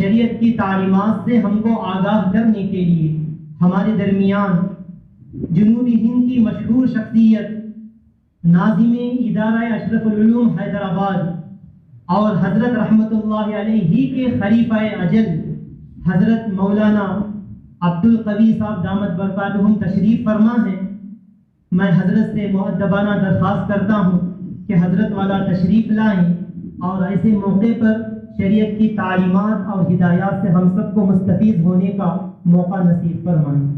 شریعت کی تعلیمات سے ہم کو آگاہ کرنے کے لیے ہمارے درمیان جنوبی ہند کی مشہور شخصیت ناظم ادارہ اشرف العلوم حیدرآباد اور حضرت رحمۃ اللہ علیہ کے خلیفہ اجل حضرت مولانا عبد القوی صاحب دامت برکاتہم تشریف فرما ہیں. میں حضرت سے مؤدبانہ درخواست کرتا ہوں کہ حضرت والا تشریف لائیں اور ایسے موقع پر شریعت کی تعلیمات اور ہدایات سے ہم سب کو مستفید ہونے کا موقع نصیب فرمائیں.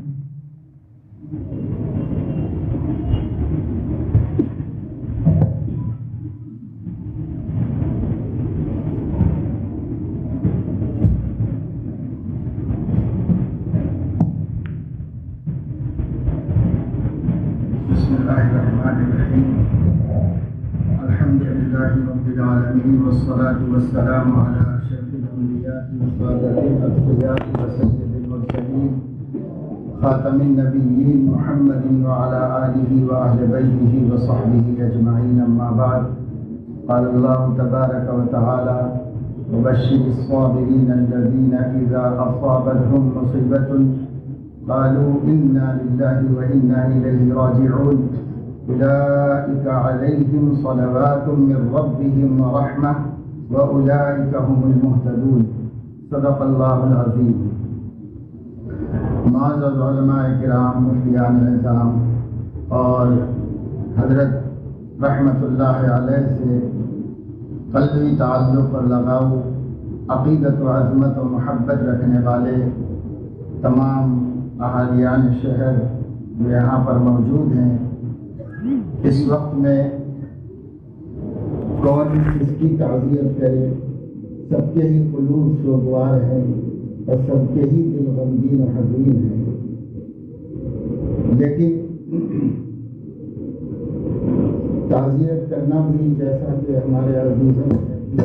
بسم اللہ الرحمن الرحیم. الحمد للہ رب العالمین والصلاة والسلام علی اشرف الانبیاء وسادۃ الاتقیاء وسید المرسلین خاتم النبیین محمد وعلی آلہ واہل بیتہ وصحبہ اجمعین. اما بعد، قال اللہ تبارک وتعالی: وبشر الصابرین الذین اذا اصابتهم مصیبۃ قالوا إنا لله وإنا إليه راجعون أولئك عليهم صلوات من ربهم ورحمة وأولئك هم المهتدون. صدق الله العظيم. معزز علماء کرام، مفتیان نظام اور حضرت رحمت اللہ علیہ سے قلبی تعلق اور لگاؤ، عقیدت و عظمت و محبت رکھنے والے تمام اہالیان شہر جو یہاں پر موجود ہیں، اس وقت میں کون اس کی تعزیت کرے؟ سب کے ہی قلوب سوگوار ہیں اور سب کے ہی دل غمگین و حزین ہیں. لیکن تعزیت کرنا بھی، جیسا کہ ہمارے عزیزوں نے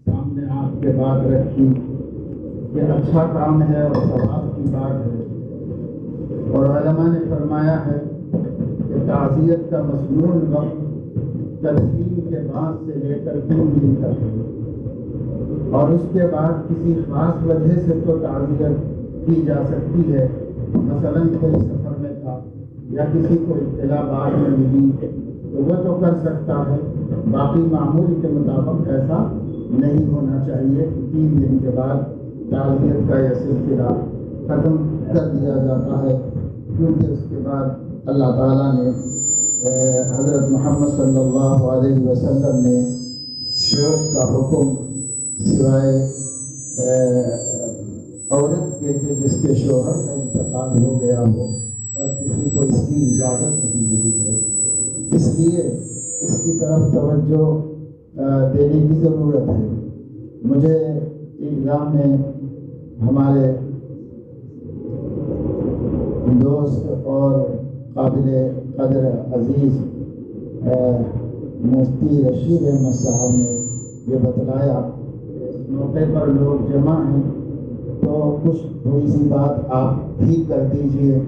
سامنے آپ کے بات رکھی کہ اچھا کام ہے اور ثواب کی بات ہے، اور علماء نے فرمایا ہے کہ تعزیت کا مسنون وقت تدفین کے بعد سے لے کر 3 دن تک ہے، اور اس کے بعد کسی خاص وجہ سے تو تعزیت کی جا سکتی ہے. مثلاً کوئی سفر میں تھا یا کسی کو اطلاع بعد میں ملی تو وہ تو کر سکتا ہے، باقی معمول کے مطابق ایسا نہیں ہونا چاہیے. 3 دن کے بعد تعزیت کا یہ سلسلہ ختم کر دیا جاتا ہے، کیونکہ اس کے بعد اللہ تعالیٰ نے حضرت محمد صلی اللہ علیہ وسلم نے شوق کا حکم سوائے عورت کے کہ جس کے شوہر کا انتقال ہو گیا ہو اور کسی کو اس کی اجازت نہیں ملی ہے، اس لیے اس کی طرف توجہ دینے کی ضرورت ہے. مجھے ایام میں ہمارے دوست اور قابل قدر عزیز مفتی رشید احمد صاحب نے یہ بتلایا کہ اس موقع پر لوگ جمع ہیں تو کچھ تھوڑی سی بات آپ بھی کر دیجئے.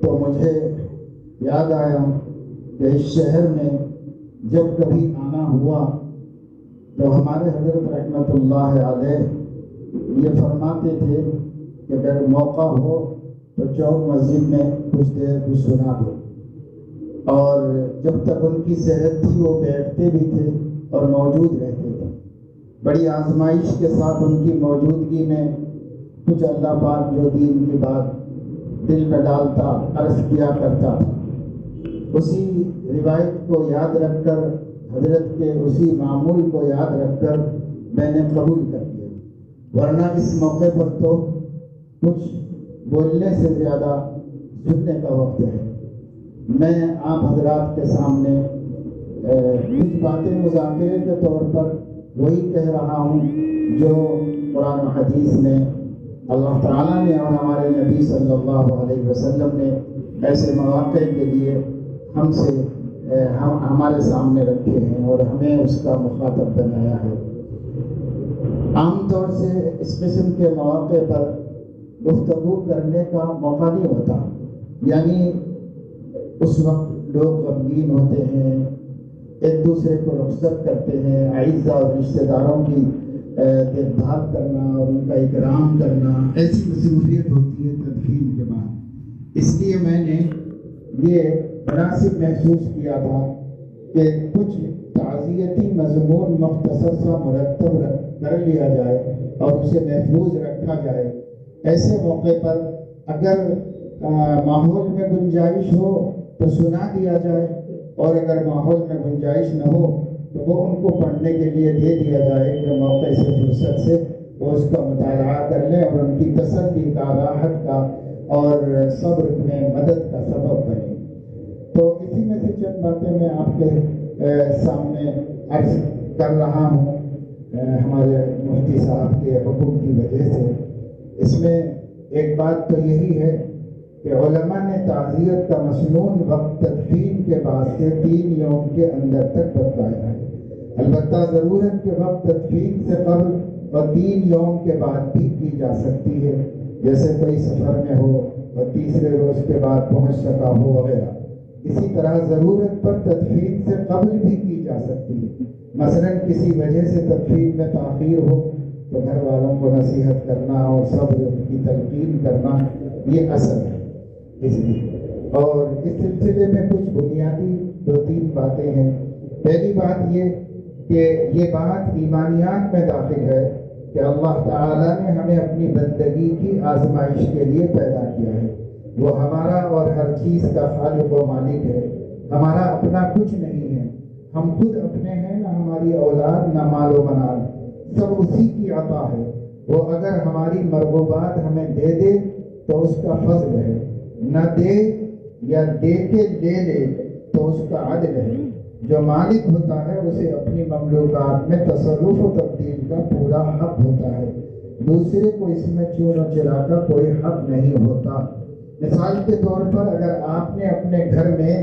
تو مجھے یاد آیا کہ اس شہر میں جب کبھی آنا ہوا تو ہمارے حضرت رحمت اللہ علیہ یہ فرماتے تھے کہ اگر موقع ہو تو چوک مسجد میں کچھ دیر کچھ سنا دو، اور جب تک ان کی صحت تھی وہ بیٹھتے بھی تھے اور موجود رہتے تھے. بڑی آزمائش کے ساتھ ان کی موجودگی میں کچھ اللہ پاک جو دین کی بات دل میں ڈالتا عرض کیا کرتا تھا. اسی روایت کو یاد رکھ کر، حضرت کے اسی معمول کو یاد رکھ کر میں نے قبول کر لیا، ورنہ اس موقع پر تو کچھ بولنے سے زیادہ سننے کا وقت ہے. میں آپ حضرات کے سامنے کچھ باتیں مذاکرے کے طور پر وہی کہہ رہا ہوں جو قرآن و حدیث میں اللہ تعالیٰ نے اور ہمارے نبی صلی اللہ علیہ وسلم نے ایسے مواقع کے لیے ہمارے سامنے رکھے ہیں اور ہمیں اس کا مخاطب بنایا ہے. عام طور سے اس قسم کے مواقع پر گفتگو کرنے کا موقع نہیں ہوتا، یعنی اس وقت لوگ غمگین ہوتے ہیں، ایک دوسرے کو رخصت کرتے ہیں، اعزاء اور رشتہ داروں کی دیکھ بھال کرنا اور ان کا اکرام کرنا، ایسی مصروفیت ہوتی ہے تدفین کے بعد۔ اس لیے میں نے یہ مناسب محسوس کیا تھا کہ کچھ تعزیتی مضمون مختصر سا مرتب کر لیا جائے اور اسے محفوظ رکھا جائے۔ ایسے موقع پر اگر ماحول میں گنجائش ہو تو سنا دیا جائے، اور اگر ماحول میں گنجائش نہ ہو تو وہ ان کو پڑھنے کے لیے دے دیا جائے کہ موقع سے فرصت سے وہ اس کا مطالعہ کر لیں اور ان کی تسلی کا، راحت کا اور صبر میں مدد کا سبب بنے۔ تو اسی میں سے چند باتیں میں آپ کے سامنے عرض کر رہا ہوں ہمارے مفتی صاحب کے حکم کی وجہ سے۔ اس میں ایک بات تو یہی ہے کہ علماء نے تعزیت کا مسنون وقت تدفین کے بعد سے 3 یوم کے اندر تک بتایا ہے۔ البتہ ضرورت کے وقت تدفین سے قبل اور 3 یوم کے بعد بھی کی جا سکتی ہے، جیسے کوئی سفر میں ہو اور تیسرے روز کے بعد پہنچ سکا ہو وغیرہ۔ اسی طرح ضرورت پر تدفین سے قبل بھی کی جا سکتی ہے، مثلاً کسی وجہ سے تدفین میں تاخیر ہو تو گھر والوں کو نصیحت کرنا اور صبر کی تلقین کرنا یہ اصل ہے۔ اس لیے اور اس سلسلے میں کچھ بنیادی 2-3 باتیں ہیں۔ پہلی بات یہ کہ یہ بات ایمانیات میں داخل ہے کہ اللہ تعالیٰ نے ہمیں اپنی بندگی کی آزمائش کے لیے پیدا کیا ہے۔ وہ ہمارا اور ہر چیز کا خالق و مالک ہے، ہمارا اپنا کچھ نہیں ہے، ہم خود اپنے ہیں، نہ ہماری اولاد نہ مال و منال، سب اسی کی عطا ہے۔ وہ اگر ہماری مرغوبات ہمیں دے دے تو اس کا فضل ہے، نہ دے یا دے کے لے لے تو اس کا عدل ہے۔ جو مالک ہوتا ہے اسے اپنی مملوکات میں تصرف و تبدیل کا پورا حق ہوتا ہے، دوسرے کو اس میں چون و چرا کا کوئی حق نہیں ہوتا۔ مثال کے طور پر اگر آپ نے اپنے گھر میں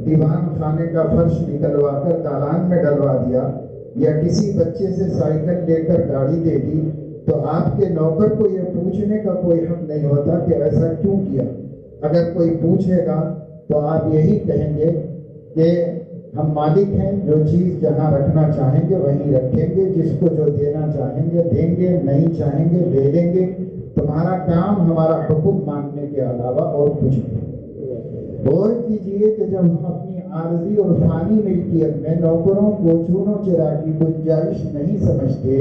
دیوان خانے کا فرش نکلوا کر دالان میں ڈلوا دیا یا کسی بچے سے سائیکل لے کر گاڑی دے دی تو آپ کے نوکر کو یہ پوچھنے کا کوئی حق نہیں ہوتا کہ ایسا کیوں کیا۔ اگر کوئی پوچھے گا تو آپ یہی کہیں گے کہ ہم مالک ہیں، جو چیز جہاں رکھنا چاہیں گے وہیں رکھیں گے، جس کو جو دینا چاہیں گے دیں گے، نہیں چاہیں گے لے لیں گے، تمہارا کام ہمارا حکم ماننے کے علاوہ اور کچھ نہیں۔ غور کیجئے کہ جب ہم اپنی عارضی اور فانی ملکیت میں نوکروں کو چون و چرا کی گنجائش نہیں سمجھتے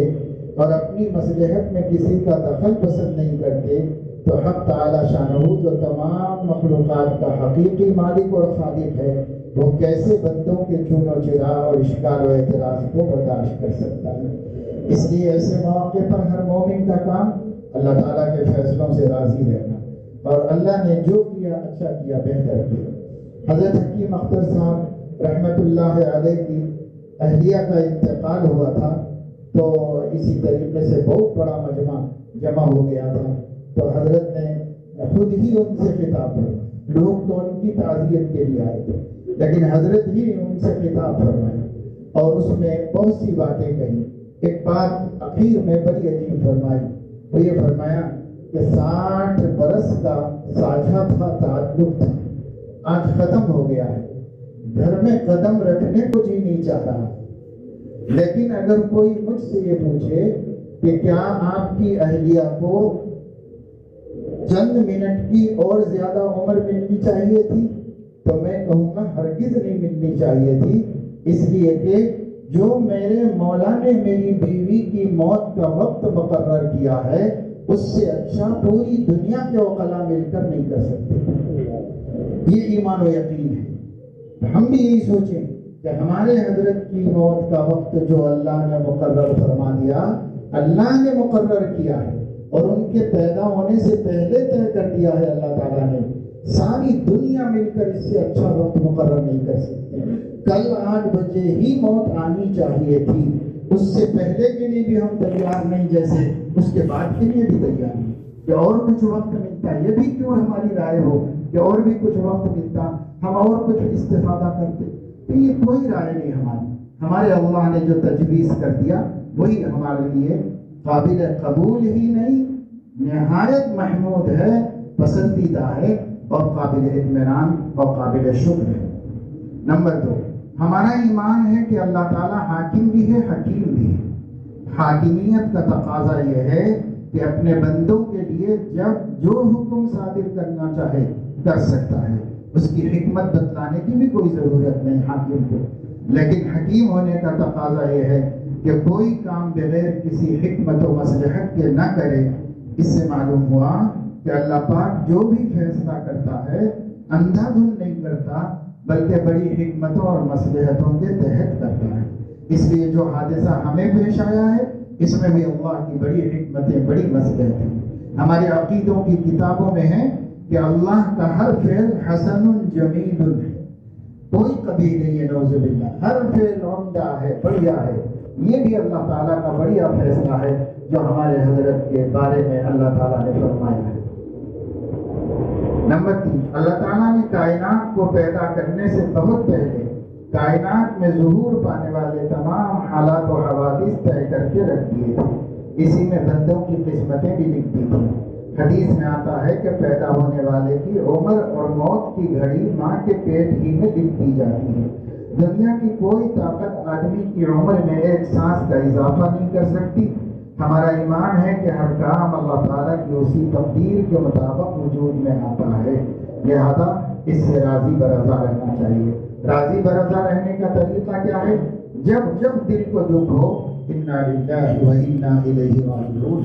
اور اپنی مصلحت میں کسی کا دخل پسند نہیں کرتے تو حق تعالی شانہ جو تمام مخلوقات کا حقیقی مالک اور خالق ہے، وہ کیسے بندوں کے چون و چرا اور اشکال و اعتراض کو برداشت کر سکتا ہے۔ اس لیے ایسے مواقع پر ہر مومن کا کام اللہ تعالیٰ کے فیصلوں سے راضی رہنا، اور اللہ نے جو کیا اچھا کیا، بہتر کیا۔ حضرت حکیم اختر صاحب رحمۃ اللہ علیہ کی اہلیہ کا انتقال ہوا تھا تو اسی طریقے سے بہت بڑا مجمع جمع ہو گیا تھا، تو حضرت نے خود ہی ان سے خطاب فرمایا۔ لوگ تو ان کی تعزیت کے لیے آئے تھے لیکن حضرت ہی نے ان سے خطاب فرمایا اور اس میں بہت سی باتیں کہی۔ ایک بات اخیر میں بڑی عجیب فرمائی، وہ یہ فرمایا کہ 60 برس کا ساجھا تھا، تعلق تھا، آج ختم ہو گیا ہے، گھر میں قدم رکھنے کو جی نہیں چاہ رہا، لیکن اگر کوئی مجھ سے یہ پوچھے کہ کیا آپ کی اہلیہ کو چند منٹ کی اور زیادہ عمر ملنی چاہیے تھی تو میں کہوں گا ہرگز نہیں ملنی چاہیے تھی، اس لیے کہ جو میرے مولا نے میری بیوی کی موت کا وقت مقرر کیا ہے اس سے اچھا پوری دنیا کے عقلاء مل کر نہیں کر سکتے۔ یہ ایمان و یقین ہے۔ ہم بھی یہی سوچیں کہ ہمارے حضرت کی موت کا وقت جو اللہ نے مقرر فرما دیا، اللہ نے مقرر کیا ہے اور ان کے پیدا ہونے سے پہلے طے کر دیا ہے اللہ تعالیٰ نے، ساری دنیا مل کر اس سے اچھا وقت مقرر نہیں کر سکتے۔ کل 8 بجے ہی موت آنی چاہیے تھی، اس سے پہلے کے لیے بھی ہم تیار نہیں، جیسے اس کے بعد کے لیے بھی تیار نہیں کہ اور کچھ وقت ملتا، یہ بھی کیوں ہماری رائے ہو کہ اور بھی کچھ وقت ملتا، ہم اور کچھ استفادہ کرتے، تو یہ کوئی رائے نہیں ہمارے اللہ نے جو تجویز کر دیا وہی ہمارے لیے قابل قبول ہی نہیں، نہایت محمود ہے، پسندیدہ ہے اور قابل اطمینان اور قابل شکر ہے۔ نمبر 2، ہمارا ایمان ہے کہ اللہ تعالیٰ حاکم بھی ہے، حکیم بھی ہے۔ حاکمیت کا تقاضا یہ ہے کہ اپنے بندوں کے لیے جب جو حکم صادر کرنا چاہے کر سکتا ہے، اس کی حکمت بتلانے کی بھی کوئی ضرورت نہیں حاکم کو، لیکن حکیم ہونے کا تقاضا یہ ہے کہ کوئی کام بغیر کسی حکمت و مصلحت کے نہ کرے۔ اس سے معلوم ہوا کہ اللہ پاک جو بھی فیصلہ کرتا ہے اندھا دھند نہیں کرتا، بلکہ بڑی حکمتوں اور مصلحتوں کے تحت کرتا ہے۔ اس لیے جو حادثہ ہمیں پیش آیا ہے اس میں بھی اللہ کی بڑی حکمتیں، بڑی مصلحتیں ہمارے عقیدوں کی کتابوں میں ہیں کہ اللہ کا ہر فعل حسن جمیل ہے، کوئی کبھی نہیں ہے، نعوذ باللہ، ہر فعل عمدہ ہے، بڑھیا ہے۔ یہ بھی اللہ تعالیٰ کا بڑھیا فیصلہ ہے جو ہمارے حضرت کے بارے میں اللہ تعالیٰ نے فرمایا ہے۔ نمبر 3، اللہ تعالیٰ نے کائنات کو پیدا کرنے سے بہت پہلے کائنات میں ظہور پانے والے تمام حالات و حوادث طے کر کے رکھ دیے تھے۔ اسی میں بندوں کی قسمتیں بھی لکھ دی تھیں۔ حدیث میں آتا ہے کہ پیدا ہونے والے کی عمر اور موت کی گھڑی ماں کے پیٹ ہی میں لکھ دی جاتی ہے۔ دنیا کی کوئی طاقت آدمی کی عمر میں ایک سانس کا اضافہ نہیں کر سکتی۔ ہمارا ایمان ہے کہ ہر کام اللہ تعالیٰ کی اسی تقدیر کے مطابق وجود میں آتا ہے، لہذا اس سے راضی برضا رہنا چاہیے۔ راضی برضا رہنے کا طریقہ کیا ہے؟ جب جب دل کو دکھ ہو، انا للہ و انا الیہ راجعون،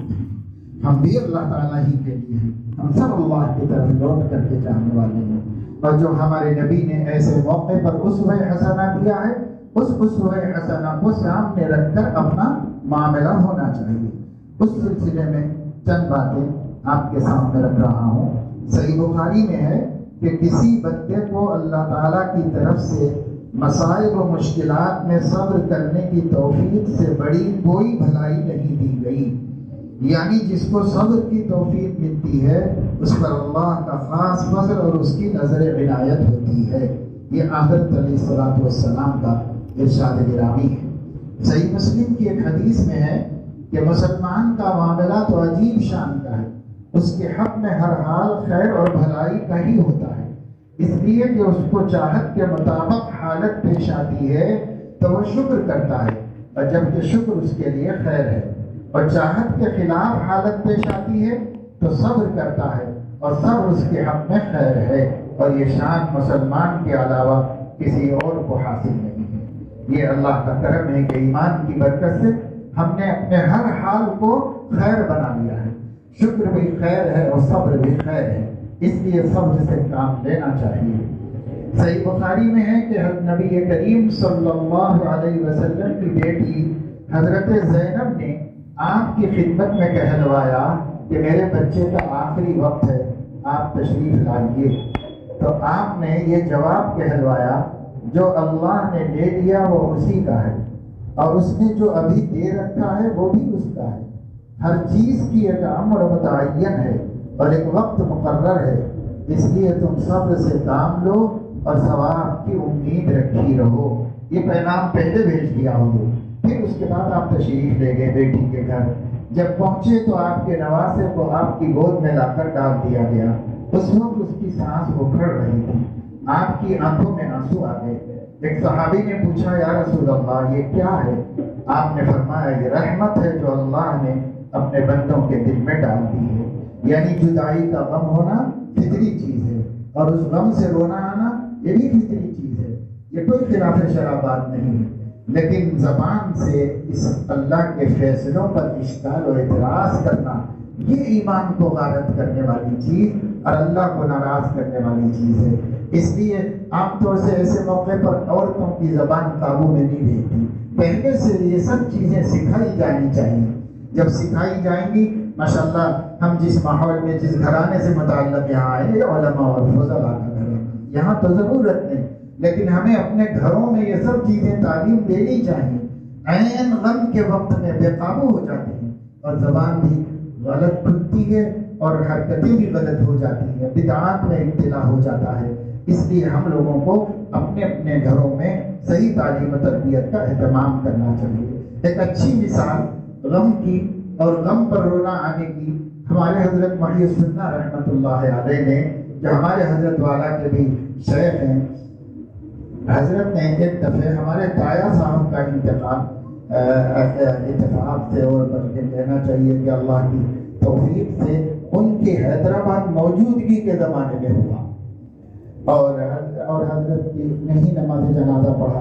ہم بھی اللہ تعالیٰ ہی کے لیے ہیں، ہم سب اللہ کی طرف لوٹ کر کے جانے والے ہیں۔ اور جو ہمارے نبی نے ایسے موقع پر اسوہ حسنہ دیا ہے، اس اسوہ حسنہ کو سامنے رکھ کر اپنا معاملہ ہونا چاہیے۔ اس سلسلے میں چند باتیں آپ کے سامنے رکھ رہا ہوں۔ صحیح بخاری میں ہے کہ کسی بندے کو اللہ تعالیٰ کی طرف سے مسائل و مشکلات میں صبر کرنے کی توفیق سے بڑی کوئی بھلائی نہیں دی گئی، یعنی جس کو صبر کی توفیق ملتی ہے اس پر اللہ کا خاص فضل اور اس کی نظر عنایت ہوتی ہے۔ یہ حضرت علیہ السلام کا ارشاد گرامی ہے۔ صحیح مسلم کی ایک حدیث میں ہے کہ مسلمان کا معاملہ تو عجیب شان کا ہے، اس کے حق میں ہر حال خیر اور بھلائی کا ہی ہوتا ہے، اس لیے کہ اس کو چاہت کے مطابق حالت پیش آتی ہے تو وہ شکر کرتا ہے، اور جبکہ شکر اس کے لیے خیر ہے، اور چاہت کے خلاف حالت پیش آتی ہے تو صبر کرتا ہے، اور صبر اس کے حق میں خیر ہے، اور یہ شان مسلمان کے علاوہ کسی اور کو حاصل نہیں ہے۔ یہ اللہ کا کرم ہے کہ ایمان کی برکت سے ہم نے اپنے ہر حال کو خیر بنا لیا ہے، شکر بھی خیر ہے اور صبر بھی خیر ہے، اس لیے صبر سے کام لینا چاہیے۔ صحیح بخاری میں ہے کہ نبی کریم صلی اللہ علیہ وسلم کی بیٹی حضرت زینب نے آپ کی خدمت میں کہلوایا کہ میرے بچے کا آخری وقت ہے، آپ تشریف لائیے، تو آپ نے یہ جواب کہلوایا، جو اللہ نے لے لیا وہ اسی کا ہے، اور اس نے جو ابھی دے رکھا ہے وہ بھی اس کا ہے۔ ہر چیز کی ایک عمر متعین ہے اور ایک وقت مقرر ہے، اس لیے تم صبر سے کام لو اور ثواب کی امید رکھی رہو۔ یہ پیغام پہلے بھیج دیا ہوگا، پھر اس کے بعد آپ تشریف لے گئے بیٹی کے گھر۔ جب پہنچے تو آپ کے نواسے کو آپ کی گود میں لا کر ڈال دیا گیا۔ اس وقت اس کی سانس اکھڑ رہی تھی، آپ کی آنکھوں میں آنسو آ گئے۔ ایک صحابی نے پوچھا، یا رسول اللہ یہ کیا ہے؟ آپ نے فرمایا، یہ رحمت ہے جو اللہ نے اپنے بندوں کے دل میں ڈال دی ہے، یعنی جدائی کا غم ہونا فطری چیز ہے، اور اس غم سے رونا آنا یہ بھی فطری چیز ہے، یہ کوئی خلاف شرع بات نہیں ہے، لیکن زبان سے اس اللہ کے فیصلوں پر اشکال و اعتراض کرنا یہ ایمان کو غارت کرنے والی چیز اور اللہ کو ناراض کرنے والی چیز ہے۔ اس لیے عام طور سے ایسے موقع پر عورتوں کی زبان قابو میں نہیں رہتی، پہلے سے یہ سب چیزیں سکھائی جانی چاہیے۔ جب سکھائی جائیں گی، ماشاءاللہ ہم جس ماحول میں جس گھرانے سے متعلق یہاں آئے، یہ علماء اور فضلاء کا گھر ہے، یہاں تو ضرورت نہیں، لیکن ہمیں اپنے گھروں میں یہ سب چیزیں تعلیم دینی چاہیے۔ عین غم کے وقت میں بے قابو ہو جاتے ہیں اور زبان بھی غلط کھلتی ہے اور حرکتیں بھی غلط ہو جاتی ہیں، بدعات میں ابتلا ہو جاتا ہے۔ اس لیے ہم لوگوں کو اپنے اپنے گھروں میں صحیح تعلیم و تربیت کا اہتمام کرنا چاہیے۔ ایک اچھی مثال غم کی اور غم پر رونا آنے کی ہمارے حضرت محی السنہ رحمۃ اللہ علیہ نے، جو ہمارے حضرت والا کے بھی شیخ ہیں، حضرت نے ایک دفعہ ہمارے تایا صاحب کا انتقال اتفاق سے اور بلکہ کہنا چاہیے کہ اللہ کی توفیق سے ان کے حیدرآباد موجودگی کے زمانے میں ہوا، اور حضرت کی نہیں نماز جنازہ پڑھا.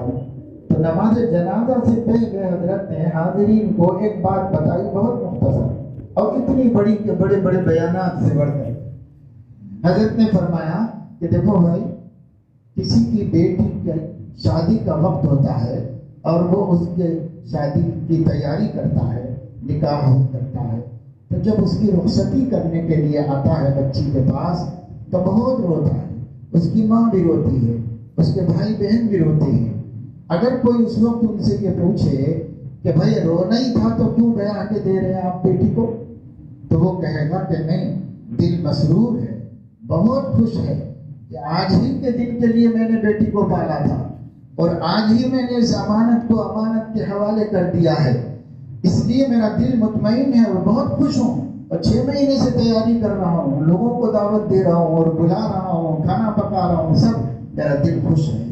تو نماز جنازہ سے پہلے حضرت نے حاضرین کو ایک بات بتائی بہت مختصر اور اتنی بڑی کہ بڑے بڑے بیانات سے بڑھ گئے. حضرت نے فرمایا کہ دیکھو بھائی، کسی کی بیٹی کی شادی کا وقت ہوتا ہے اور وہ اس کے شادی کی تیاری کرتا ہے، نکاح کرتا ہے، تو جب اس کی رخصتی کرنے کے لیے آتا ہے بچی کے پاس تو بہت روتا ہے. اس کی ماں بھی روتی ہے، اس کے بھائی بہن بھی روتے ہیں. اگر کوئی اس وقت ان سے یہ پوچھے کہ بھائی رونا ہی تھا تو کیوں بیا کے دے رہے ہیں آپ بیٹی کو، تو وہ کہے گا کہ نہیں، دل مسرور ہے، بہت خوش ہے کہ آج ہی کے دن کے لیے میں نے بیٹی کو پالا تھا اور آج ہی میں نے اس امانت کو امانت کے حوالے کر دیا ہے، اس لیے میرا دل مطمئن ہے اور بہت خوش ہوں، اور 6 مہینے سے تیاری کر رہا ہوں، لوگوں کو دعوت دے رہا ہوں اور بلا رہا ہوں، کھانا پکا رہا ہوں، سب میرا دل خوش ہے.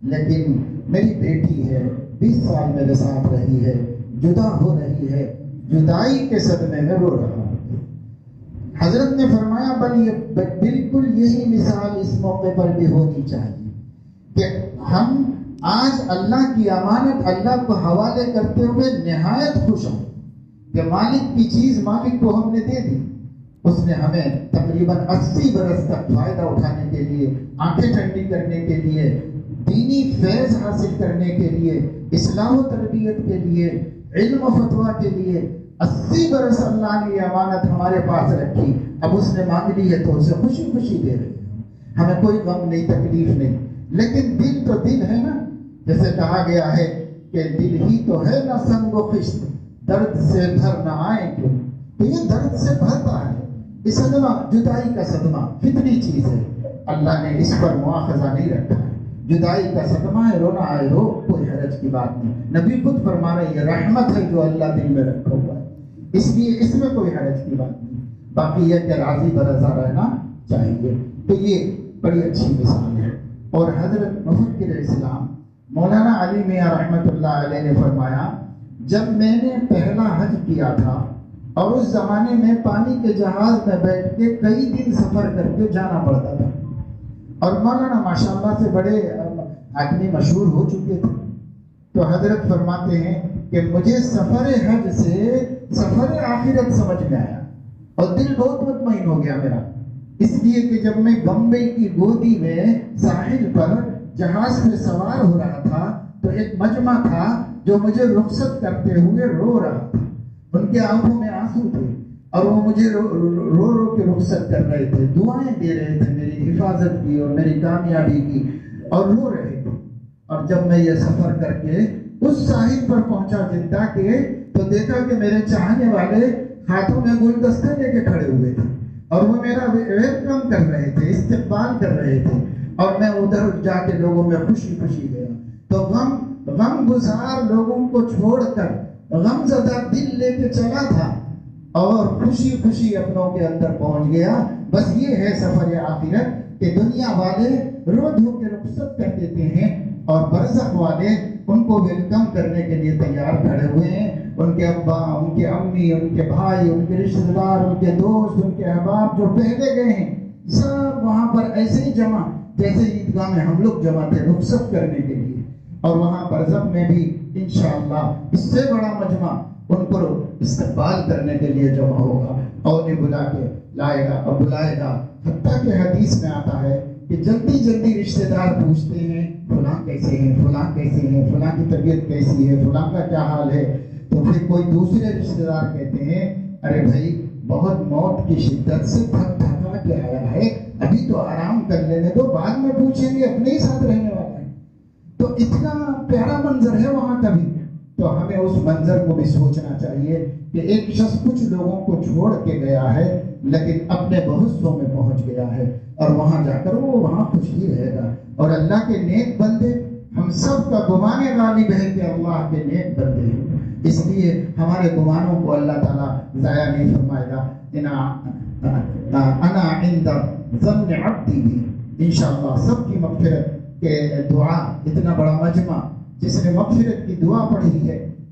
لیکن میری بیٹی ہے، 20 سال میرے ساتھ رہی ہے، جدا ہو رہی ہے، جدائی کے صدمے میں رو رہا ہوں. حضرت نے فرمایا بالکل یہی مثال اس موقع پر بھی ہونی چاہیے کہ ہم آج اللہ کی امانت اللہ کو حوالے کرتے ہوئے نہایت خوش ہوں کہ مالک کی چیز مالک کو ہم نے دے دی. اس نے ہمیں تقریباً 80 برس تک فائدہ اٹھانے کے لیے، آنکھیں ٹھنڈی کرنے کے لیے، دینی فیض حاصل کرنے کے لیے، اصلاح و تربیت کے لیے، علم و فتویٰ کے لیے 80 برس اللہ نے یہ امانت ہمارے پاس رکھی. اب اس نے مانگ لی ہے تو اسے خوشی خوشی دے رہے ہیں، ہمیں کوئی غم نہیں، تکلیف نہیں. لیکن دل تو دل ہے نا، جیسے کہا گیا ہے کہ دل ہی تو ہے نہ سنگ و خشت، درد سے بھر نہ آئے کیوں. تو یہ درد سے بھرتا ہے. یہ صدمہ، جدائی کا صدمہ فطری چیز ہے، اللہ نے اس پر مواخذہ نہیں رکھا ہے. جدائی کا صدمہ ہے، رونا آئے ہو، کوئی حرج کی بات نہیں. نبی خود فرما رہے ہیں رحمت ہے جو اللہ دل میں رکھا ہوا ہے، اس لیے اس میں کوئی حرج کی بات نہیں. باقی یہ کہ راضی برضا رہنا چاہیے. تو یہ بڑی اچھی مثال ہے. اور حضرت مفکر اسلام مولانا علی میاں رحمۃ اللہ علیہ نے فرمایا، جب میں نے پہلا حج کیا تھا اور اس زمانے میں پانی کے جہاز میں بیٹھ کے کئی دن سفر کر کے جانا پڑتا تھا، اور مولانا ماشاءاللہ سے بڑے آدمی مشہور ہو چکے تھے، تو حضرت فرماتے ہیں کہ مجھے سفر حج سے سفر آخرت سمجھ میں آیا اور دل بہت مطمئن ہو گیا میرا. اس لیے کہ جب میں بمبئی کی گودی میں ساحل پر جہاز میں سوار ہو رہا تھا تو ایک مجمع تھا جو مجھے رخصت کرتے ہوئے رو رہا تھا. ان کے آنکھوں میں آنسو تھے اور وہ مجھے رو رو کے رخصت کر رہے تھے، دعائیں دے رہے تھے میری حفاظت کی اور میری کامیابی کی، اور رو رہے تھے. اور جب میں یہ سفر کر کے اس ساحل پر پہنچا جدہ کے، تو دیکھا کہ میرے چاہنے والے ہاتھوں میں گلدستہ لے کے کھڑے ہوئے تھے اور وہ میرا ویلکم کر رہے تھے، استقبال کر رہے تھے، اور میں ادھر جا کے لوگوں میں خوشی خوشی گیا. تو غم گزار لوگوں کو چھوڑ کر غم زدہ دل لے کے چلا تھا اور خوشی خوشی اپنوں کے اندر پہنچ گیا. بس یہ ہے سفر آخرت کہ دنیا والے رو دھو کے رخصت کر دیتے ہیں اور برزخ والے ان کو ویلکم کرنے کے لیے تیار کھڑے ہوئے ہیں. ان کے ابا، ان کے امی، ان کے بھائی، ان کے رشتہ دار، ان کے دوست، ان کے احباب جو پہلے گئے ہیں، سب وہاں پر ایسے ہی جمع جیسے عیدگاہ میں ہم لوگ جمع تھے رخصت کرنے کے لیے. اور وہاں برزخ میں بھی انشاءاللہ اس سے بڑا مجمع ان پر استقبال کرنے کے لیے جمع ہوگا اور انہیں بلا کے لائے گا اور بلائے گا. حتیٰ کہ حدیث میں آتا ہے کہ جلدی جلدی رشتہ دار پوچھتے ہیں فلاں کیسے ہیں، فلاں کیسے ہیں، فلاں کی طبیعت کیسی ہے، فلاں کا کیا حال ہے. تو پھر کوئی دوسرے رشتہ دار کہتے ہیں ارے بھائی بہت موت کی شدت سے تھک تھکا کے آیا ہے، ابھی تو آرام کر لینے دو، بعد میں پوچھیں گے، اپنے ہی ساتھ رہنے والا ہے. تو اتنا پیارا منظر ہے وہاں کا بھی. تو ہمیں اس منظر کو بھی سوچنا چاہیے کہ ایک شخص کچھ لوگوں کو چھوڑ کے گیا ہے لیکن اپنے بہتوں میں پہنچ گیا ہے، اور وہاں جا کر وہ وہاں خوش ہی رہے گا. اور اللہ کے نیک بندے، ہم سب کا گمان غالب ہے کہ اللہ کے نیک بندے ہیں، اس لیے ہمارے گمانوں کو اللہ تعالیٰ ضائع نہیں فرمائے گا. انا عند ظن عبدی بھی انشاءاللہ سب کی مغفرت کے دعا، اتنا بڑا مجمع جس نے مغفرت کی دعا پڑھی ہے،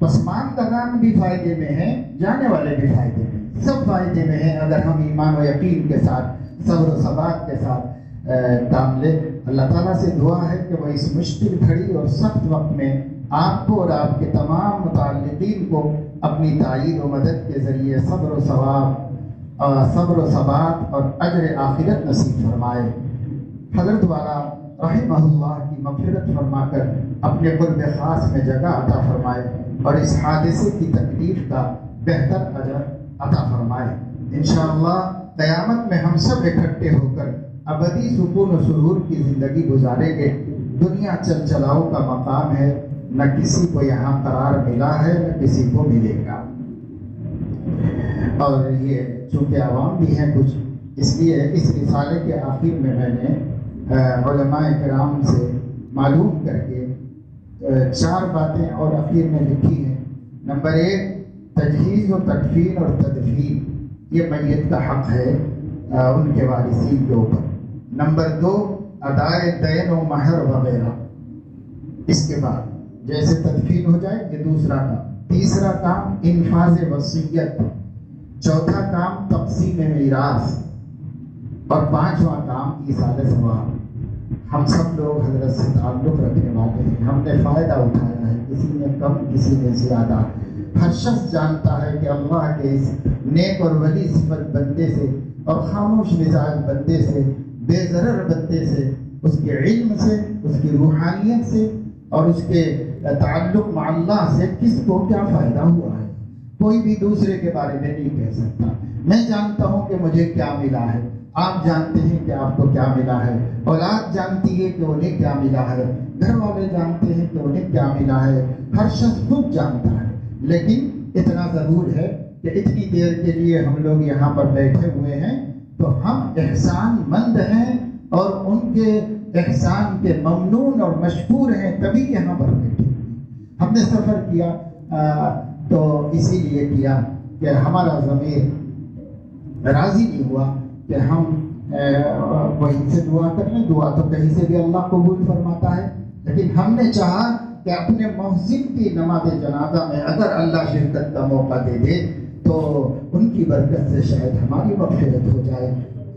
پسماندگان بھی فائدے میں ہیں، جانے والے بھی فائدے میں ہیں، سب فائدے میں ہیں اگر ہم ایمان و یقین کے ساتھ صبر و ثبات کے ساتھ کام لیں۔ اللہ تعالیٰ سے دعا ہے کہ وہ اس مشکل گھڑی اور سخت وقت میں آپ کو اور آپ کے تمام متعلقین کو اپنی تائید و مدد کے ذریعے صبر و ثبات اور اجر آخرت نصیب فرمائے۔ حضرت والا رحمہ اللہ کی مغفرت فرما کر اپنے قرب خاص میں جگہ عطا فرمائے اور اس حادثے کی تکلیف کا بہتر اجر عطا فرمائے۔ انشاءاللہ قیامت میں ہم سب اکٹھے ہو کر ابدی سکون و سرور کی زندگی گزاریں گے۔ دنیا چل چلاؤ کا مقام ہے، نہ کسی کو یہاں قرار ملا ہے نہ کسی کو ملے گا، اور یہ چونکہ عوام بھی ہیں کچھ، اس لیے اس رسالے کے آخر میں نے علماء کرام سے معلوم کر کے 4 باتیں اور آخر میں لکھی ہیں۔ نمبر 1، تجہیز و تکفین اور تدفین، یہ میت کا حق ہے ان کے وارثین کے اوپر۔ نمبر 2، ادائے دین و مہر وغیرہ، اس کے بعد جیسے تدفین ہو جائے یہ دوسرا کام۔ تیسرا کام انفاذ وصیت، چوتھا کام تقسیم میراث، اور 5واں کام ایصال ثواب۔ ہم سب لوگ حضرت سے تعلق رکھنے والے ہیں، ہم نے فائدہ اٹھایا ہے، کسی نے کم کسی نے زیادہ۔ ہر شخص جانتا ہے کہ اللہ کے اس نیک اور ولی صفت بندے سے اور خاموش مزاج بندے سے، بے ضرر بندے سے، اس کے علم سے، اس کی روحانیت سے اور اس کے تعلق مع اللہ سے کس کو کیا فائدہ ہوا ہے، کوئی بھی دوسرے کے بارے میں نہیں کہہ سکتا۔ میں جانتا ہوں کہ مجھے کیا ملا ہے، آپ جانتے ہیں کہ آپ کو کیا ملا ہے، اولاد جانتی ہے کہ انہیں کیا ملا ہے، گھر والے جانتے ہیں کہ انہیں کیا ملا ہے، ہر شخص خود جانتا ہے۔ لیکن اتنا ضرور ہے کہ اتنی دیر کے لیے ہم لوگ یہاں پر بیٹھے ہوئے ہیں تو ہم احسان مند ہیں اور ان کے احسان کے ممنون اور مشکور ہیں، تبھی یہاں پر بیٹھے ہیں۔ ہم نے سفر کیا تو اسی لیے کیا کہ ہمارا ضمیر راضی نہیں ہوا کہ ہم وہیں سے دعا کر لیں، دعا تو کہیں سے بھی اللہ قبول فرماتا ہے، لیکن ہم نے چاہا کہ اپنے محسن کی نماز جنازہ میں اگر اللہ شرکت کا موقع دے دے تو ان کی برکت سے شاید ہماری مغفرت ہو جائے۔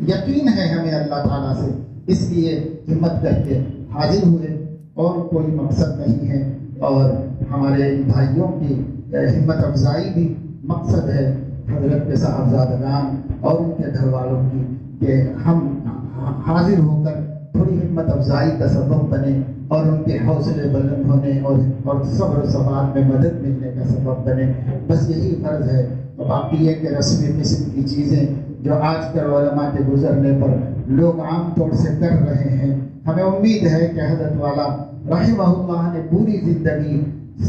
یقین ہے ہمیں اللہ تعالیٰ سے، اس لیے ہمت کر کے حاضر ہوئے، اور کوئی مقصد نہیں ہے، اور ہمارے بھائیوں کی ہمت افزائی بھی مقصد ہے، حضرت کے صاحبزادگان اور ان کے گھر والوں کی، کہ ہم حاضر ہو کر تھوڑی ہمت افزائی کا سبب بنے اور ان کے حوصلے بلند ہونے اور صبر و ثبات میں مدد ملنے کا سبب بنے، بس یہی فرض ہے۔ باقی یہ کہ رسمی قسم کی چیزیں جو آج کل علماء کے گزرنے پر لوگ عام طور سے کر رہے ہیں، ہمیں امید ہے کہ حضرت والا رحمہ اللہ نے پوری زندگی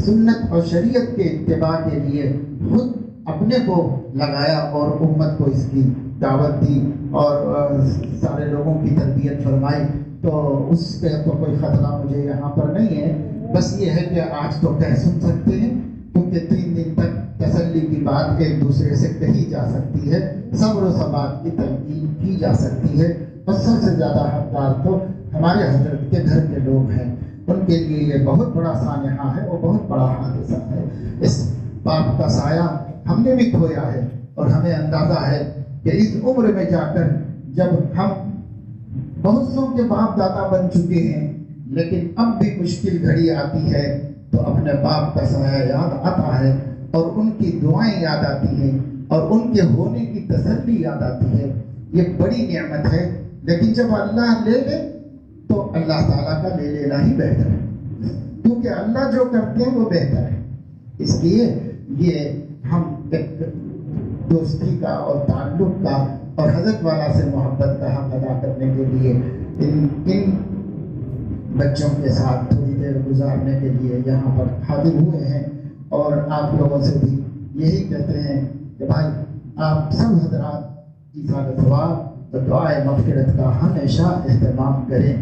سنت اور شریعت کے اتباع کے لیے خود اپنے کو لگایا اور امت کو اس کی دعوت دی اور سارے لوگوں کی تربیت فرمائی، تو اس پہ تو کوئی خطرہ مجھے یہاں پر نہیں ہے۔ بس یہ ہے کہ آج تو کہہ سن سکتے ہیں، کیونکہ 3 دن تک تسلی کی بات ایک دوسرے سے کہی جا سکتی ہے، صبر و ثبات کی تلقین کی جا سکتی ہے، بس سب سے زیادہ حقدار تو ہمارے حضرت کے گھر کے لوگ ہیں، ان کے لیے یہ بہت بڑا سانحہ ہے اور بہت بڑا حادثہ ہے۔ اس باپ کا سایہ ہم نے بھی کھویا ہے، اور ہمیں اندازہ ہے کہ اس عمر میں جا کر جب ہم بہت سو کے باپ دادا بن چکے ہیں، لیکن اب بھی مشکل گھڑی آتی ہے تو اپنے باپ کا سایہ یاد آتا ہے اور ان کی دعائیں یاد آتی ہیں اور ان کے ہونے کی تسلی یاد آتی ہے۔ یہ بڑی نعمت ہے، لیکن جب اللہ لے لے تو اللہ تعالیٰ کا لے لینا ہی بہتر ہے، کیونکہ اللہ جو کرتے ہیں وہ بہتر ہے۔ اس لیے یہ ہم ایک دوستی کا اور تعلق کا اور حضرت والا سے محبت کا حق ادا کرنے کے لیے ان بچوں کے ساتھ تھوڑی دیر گزارنے کے لیے یہاں پر حاضر ہوئے ہیں، اور آپ لوگوں سے بھی یہی کہتے ہیں کہ بھائی آپ سب حضرات ایصال ثواب اور دعائے مغفرت کا ہمیشہ اہتمام کریں،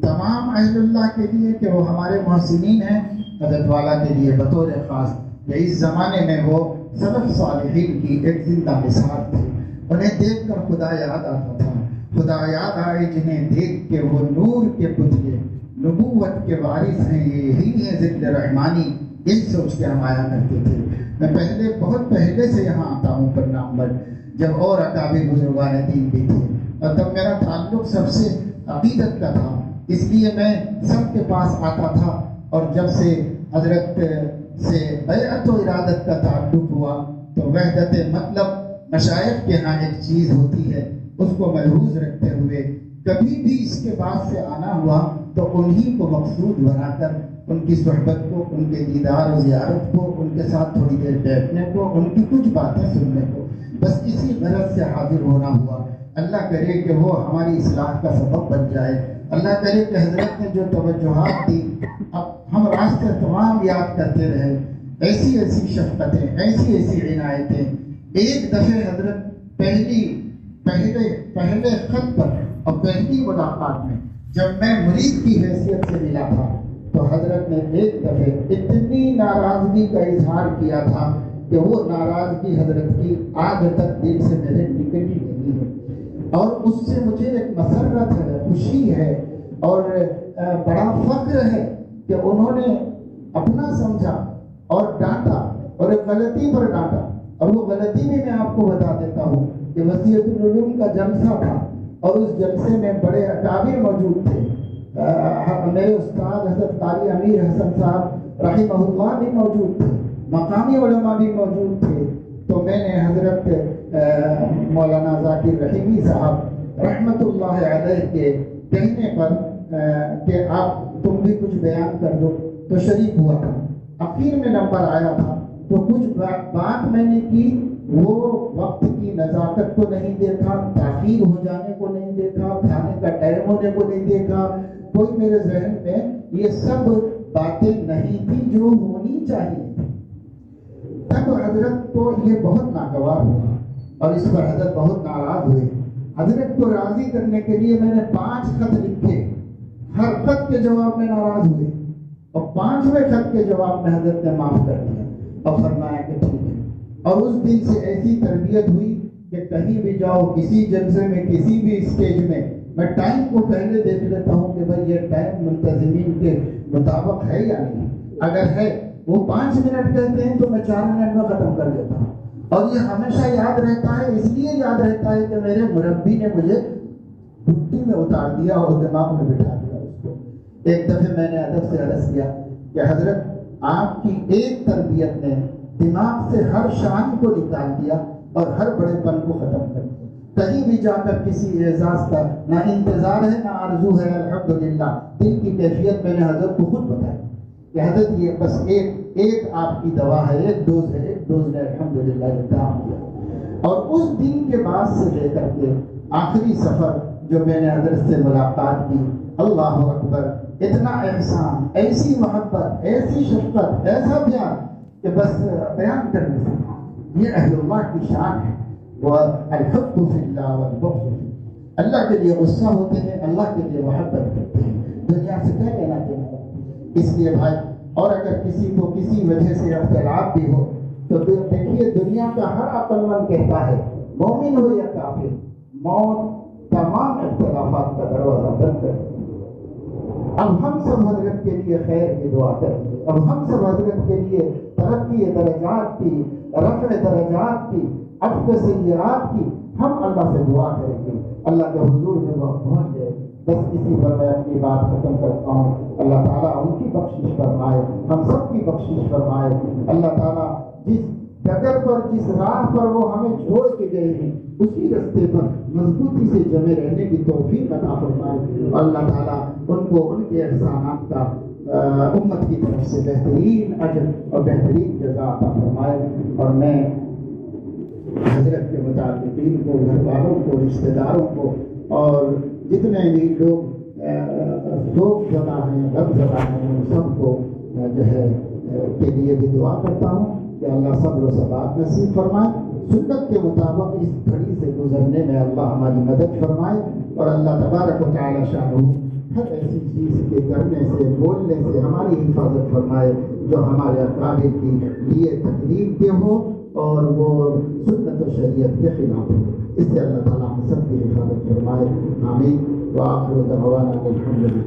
تمام اہل اللہ کے لیے کہ وہ ہمارے محسنین ہیں، حضرت والا کے لیے بطور خاص کہ اس زمانے میں وہ سلف صالحین کی ایک زندہ مثال تھی، انہیں دیکھ کر خدا یاد آتا تھا، خدا یاد آئے جنہیں دیکھ کے وہ نور کے پتلے، نبوت کے وارث ہیں، یہی ہے ذکر رحمانی یہی سوچ کے ہم آیا کرتے تھے. میں پہلے بہت پہلے سے یہاں آتا ہوں پرنامبر، جب اور اکابر بزرگان دین بھی تھے، اور تب میرا تعلق سب سے عقیدت کا تھا، اس لیے میں سب کے پاس آتا تھا. اور جب سے حضرت سے بیعت و ارادت کا تعلق ہوا تو وحدت مطلب مشائخ کے ہاں ایک چیز ہوتی ہے، اس کو ملحوظ رکھتے ہوئے کبھی بھی اس کے بعد سے آنا ہوا تو انہی کو مقصود بنا کر ان کی صحبت کو، ان کے دیدار و زیارت کو، ان کے ساتھ تھوڑی دیر بیٹھنے کو، ان کی کچھ باتیں سننے کو، بس اسی غرض سے حاضر ہونا ہوا. اللہ کرے کہ وہ ہماری اصلاح کا سبب بن جائے. اللہ کرے کہ حضرت نے جو توجہات دی اب ہم راستے تمام یاد کرتے رہے. ایسی ایسی شفقتیں، ایسی ایسی عنایتیں. ایک دفعہ حضرت پہلے خط پر اور پہلی ملاقات میں جب میں مرید کی حیثیت سے ملا تھا تو حضرت نے ایک دفعہ اتنی ناراضگی کا اظہار کیا تھا کہ وہ ناراضگی حضرت کی آج تک دل سے میرے نکلی نہیں ہے. اور اس سے مجھے ایک مسرت ہے، خوشی ہے اور بڑا فخر ہے کہ انہوں نے اپنا سمجھا اور ڈانٹا، اور ایک غلطی پر ڈانٹا. اور وہ غلطی بھی میں آپ کو بتا دیتا ہوں کہ وسیعت العلوم کا جلسہ تھا اور اس جلسے میں بڑے اکابر موجود تھے. میرے استاد حضرت قاری امیر حسن صاحب رحمہ اللہ بھی موجود تھے، مقامی علماء بھی موجود تھے. تو میں نے حضرت مولانا ذاکر رحیمی صاحب رحمۃ اللہ علیہ کے کہنے پر کہ آپ تم بھی کچھ بیان کر دو تو شریک ہوا تھا. اخیر میں نمبر آیا تھا تو کچھ بات میں نے کی. وہ وقت کی نزاکت کو نہیں دیکھا، تاخیر ہو جانے کو نہیں دیکھا، کھانے کا ٹائم ہونے کو نہیں دیکھا. کوئی میرے ذہن میں یہ سب باتیں نہیں تھی جو ہونی چاہیے تھی. تب حضرت کو یہ بہت ناگوار ہوا اور اس پر حضرت بہت ناراض ہوئے. حضرت کو راضی کرنے کے لیے میں نے 5 خط لکھے. ہر خط کے جواب میں ناراض ہوئے اور 5ویں خط کے جواب میں حضرت نے معاف کر دیا اور فرمایا کہ ٹھیک ہے. اور اس دن سے ایسی تربیت ہوئی کہ کہیں بھی جاؤ، کسی جلسے میں، کسی بھی اسٹیج میں ٹائم کو پہلے دیکھ لیتا ہوں کہ بھائی یہ ٹائم منتظمین کے مطابق ہے یا نہیں. اگر ہے وہ 5 منٹ کہتے ہیں تو میں 4 منٹ میں ختم کر دیتا ہوں. اور یہ ہمیشہ یاد رہتا ہے، اس لیے یاد رہتا ہے کہ میرے مربی نے مجھے گھٹی میں اتار دیا اور دماغ میں بٹھا دیا اس کو. ایک دفعہ میں نے ادب سے عرض کیا کہ حضرت آپ کی ایک تربیت نے دماغ سے ہر شان کو نکال دیا اور ہر بڑے پن کو ختم کر دیا. کہیں بھی جا کر کسی اعزاز کا نہ انتظار ہے نہ آرزو ہے. الحمدللہ دل کی کیفیت میں نے حضرت کو خود بتائی کہ حضرت یہ بس ایک آپ کی دوا ہے، ایک ڈوز ہے، ایک ڈوز نے الحمدللہ یہ کام کیا. اور اس دن کے بعد سے لے کر کے آخری سفر جو میں نے حضرت سے ملاقات کی، اللہ اکبر، اتنا احسان، ایسی محبت، ایسی شفقت، ایسا پیار کہ بس بیان کرنے سے. یہ اہل اللہ کی شان ہے. وہ الحب فی اللہ والبغض فی اللہ. اللہ کے لیے غصہ ہوتے ہیں، اللہ کے لیے محبت کرتے ہیں. دنیا سے کیا لینا دینا. اس لیے بھائی، اور اگر کسی کو کسی وجہ سے اختلاف بھی ہو تو دیکھیے دنیا کا ہر عقل مند کہتا ہے، مومن ہو یا کافر، موت تمام اختلافات کا دروازہ بند کر دے. اب ہم سب حضرت کے لیے خیر کی دعا کریں گے. اب ہم سب حضرت کے لیے ترقی درجات کی، رفع درجات کی، عفو سیئات کی ہم اللہ سے دعا کریں گے. اللہ کے حضور میں وہ پہنچ گئے. بس اسی پر میں اپنی بات ختم کرتا ہوں. اللہ تعالیٰ ان کی بخشش فرمائے، ہم سب کی بخشش فرمائے. اللہ تعالیٰ جس ڈگر پر، جس راہ پر وہ ہمیں چھوڑ کے گئے ہیں اسی رستے پر مضبوطی سے جمے رہنے کی توفیق عطا فرمائے. اللہ تعالیٰ ان کو ان کے احسانات کا امت کی طرف سے بہترین اجر اور بہترین جزا عطا فرمائے. اور میں حضرت کے متعلقین کو، گھر والوں کو، رشتہ داروں کو اور جتنے بھی لوگ زدہ ہیں، غم زدہ ہیں، ان سب کو جو ہے کے لیے بھی دعا کرتا ہوں کہ اللہ صبر و ثبات نصیب فرمائے. سنت کے مطابق اس گھڑی سے گزرنے میں اللہ ہماری مدد فرمائے. اور اللہ تبارک و تعالی شانہ ہر ایسی چیز کے کرنے سے، بولنے سے ہماری حفاظت فرمائے جو ہمارے اقابر کی لیے تکلیف دہ ہو اور وہ سنت و شریعت کے خلاف ہو. اس سے اللہ تعالیٰ ہم سب کی حفاظت فرمائے. آمین. وآخر دعوانا الحمد للہ.